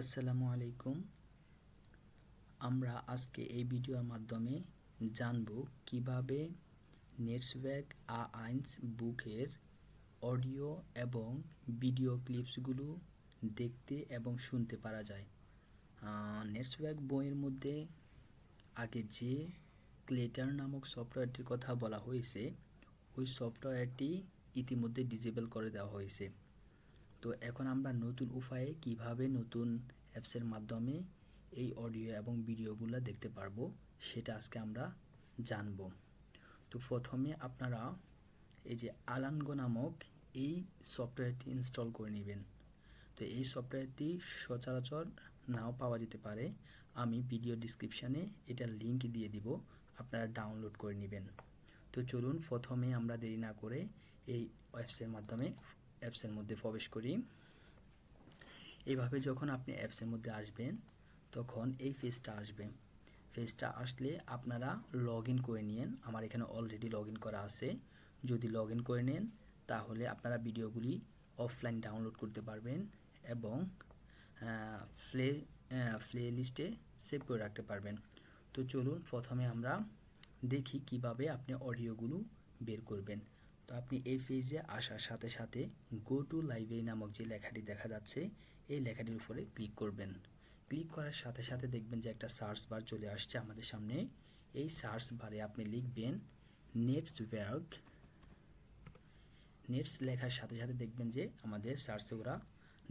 আসসালামু আলাইকুম। আমরা আজকে এই ভিডিওর মাধ্যমে জানব কিভাবে নেটসওয়ার্ক A1 বুকের অডিও এবং ভিডিও ক্লিপসগুলো দেখতে এবং শুনতে পারা যায়। নেটসওয়ার্ক বইয়ের মধ্যে আগে যে ক্লেটার নামক সফটওয়্যারটির কথা বলা হয়েছে, ওই সফটওয়্যারটি ইতিমধ্যে ডিসেবল করে দেওয়া হয়েছে। তো এখন আমরা নতুন উপায়ে কিভাবে নতুন অ্যাপসের মাধ্যমে এই অডিও এবং ভিডিওগুলো দেখতে পারবো সেটা আজকে আমরা জানব। তো প্রথমে আপনারা এই যে আলানগো নামক এই সফটওয়্যারটি ইনস্টল করে নেবেন। তো এই সফটওয়্যারটি সচরাচর নাও পাওয়া যেতে পারে, আমি ভিডিও ডিসক্রিপশানে এটার লিঙ্ক দিয়ে দিব, আপনারা ডাউনলোড করে নেবেন। তো চলুন প্রথমে আমরা দেরি না করে এই অ্যাপসের মধ্যে প্রবেশ করি। এইভাবে যখন আপনি অ্যাপসের মধ্যে আসবেন তখন এই পেজটা আসবে। পেজটা আসলে আপনারা লগ ইন করে নিন। আমার এখানে অলরেডি লগ ইন করা আছে। যদি লগ ইন করে নেন তাহলে আপনারা ভিডিওগুলি অফলাইন ডাউনলোড করতে পারবেন এবং প্লে লিস্টে সেভ করে রাখতে পারবেন। তো চলুন প্রথমে আমরা দেখি কিভাবে আপনি অডিওগুলো বের করবেন। তো আপনি এই পেজে আসার সাথে সাথে গো টু লাইব্রেরি নামক যে লেখাটি দেখা যাচ্ছে, এই লেখাটির উপরে ক্লিক করবেন। ক্লিক করার সাথে সাথে দেখবেন যে একটা সার্চ বার চলে আসছে আমাদের সামনে। এই সার্চ বারে আপনি লিখবেন নেটসওয়ার্ক। নেটস লেখার সাথে সাথে দেখবেন যে আমাদের সার্চে ওরা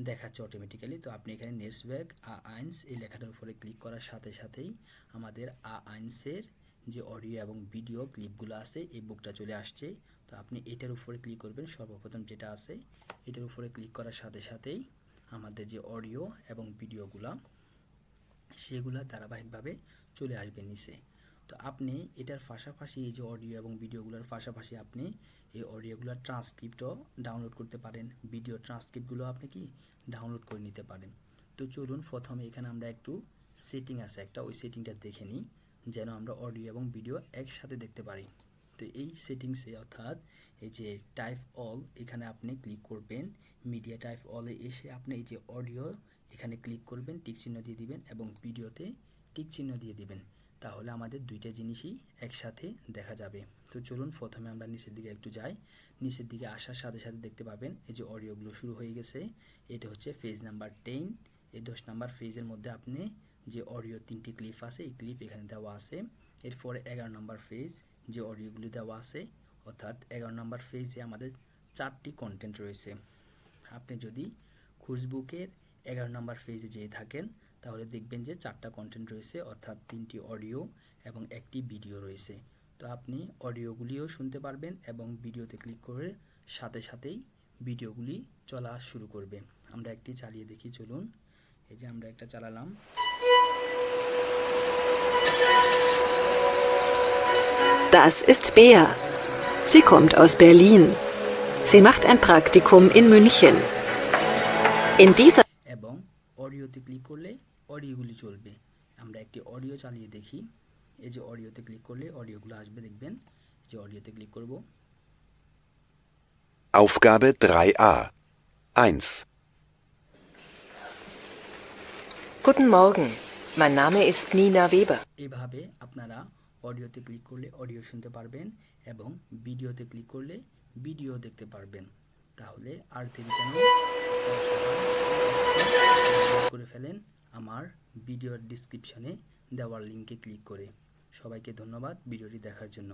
দেখাচ্ছে অটোমেটিক্যালি। তো আপনি এখানে নেটসওয়ার্ক A1 এই লেখাটার উপরে ক্লিক করার সাথে সাথেই আমাদের A1-এর যে অডিও এবং ভিডিও ক্লিপগুলো আছে এই বুকটা চলে আসছে। তো আপনি এটার উপরে ক্লিক করবেন, সর্বপ্রথম যেটা আছে এটার উপরে ক্লিক করার সাথে সাথেই আমাদের যে অডিও এবং ভিডিওগুলো সেগুলো ধারাবাহিকভাবে চলে আসবে নিচে। তো আপনি এটার পাশাপাশি এই যে অডিও এবং ভিডিওগুলোর পাশাপাশি আপনি এই অডিওগুলোর ট্রান্সক্রিপ্টও ডাউনলোড করতে পারেন, ভিডিও ট্রান্সক্রিপ্টগুলো আপনি কি ডাউনলোড করে নিতে পারেন। তো চলুন প্রথমে এখানে আমরা একটু সেটিং আছে একটা, ওই সেটিংটা দেখে নিই যেন আমরা অডিও এবং ভিডিও একসাথে দেখতে পারি। তো এই সেটিংসে অর্থাৎ এই যে টাইপ অল এখানে আপনি ক্লিক করবেন। মিডিয়া টাইপ অলে এসে আপনি এই যে অডিও এখানে ক্লিক করবেন, টিক চিহ্ন দিয়ে দিবেন এবং ভিডিওতে টিক চিহ্ন দিয়ে দিবেন। তাহলে আমাদের দুইটা জিনিসই একসাথে দেখা যাবে। তো চলুন প্রথমে আমরা নিচের দিকে একটু যাই। নিচের দিকে আসার সাথে সাথে দেখতে পাবেন এই যে অডিওগুলো শুরু হয়ে গেছে। এটা হচ্ছে পেজ নাম্বার 10। এই 10 নাম্বার পেজের মধ্যে আপনি যে অডিও 3টি ক্লিপ আছে এই ক্লিপ এখানে দেওয়া আছে। এরপরে 11 নাম্বার পেজ যে অডিওগুলি দেওয়া আছে, অর্থাৎ 11 নাম্বার পেজে আমাদের 4টি কন্টেন্ট রয়েছে। আপনি যদি খুশবুকের 11 নাম্বার পেজে যেয়ে থাকেন তাহলে দেখবেন যে 4টা কন্টেন্ট রয়েছে, অর্থাৎ 3টি অডিও এবং একটি ভিডিও রয়েছে। তো আপনি অডিওগুলিও শুনতে পারবেন এবং ভিডিওতে ক্লিক করে সাথে সাথেই ভিডিওগুলি চলা শুরু করবে। আমরা একটি চালিয়ে দেখি, চলুন। এই যে আমরা একটা চালালাম। Das ist Bea. Sie kommt aus Berlin. Sie macht ein Praktikum in München. In dieser এবং অডিওতে ক্লিক করলে অডিওগুলি চলবে। আমরা একটি অডিও চালিয়ে দেখি। এই যে অডিওতে ক্লিক করলে অডিওগুলো আসবে, দেখবেন যে অডিওতে ক্লিক করব। Aufgabe 3a 1. Guten Morgen. Mein Name ist Nina Weber. এইভাবে আপনারা অডিওতে ক্লিক করলে অডিও শুনতে পারবেন এবং ভিডিওতে ক্লিক করলে ভিডিও দেখতে পারবেন। তাহলে আর দেরি কেন, করে ফেলেন আমার ভিডিওর ডিসক্রিপশনে দেওয়ার লিঙ্কে ক্লিক করে। সবাইকে ধন্যবাদ ভিডিওটি দেখার জন্য।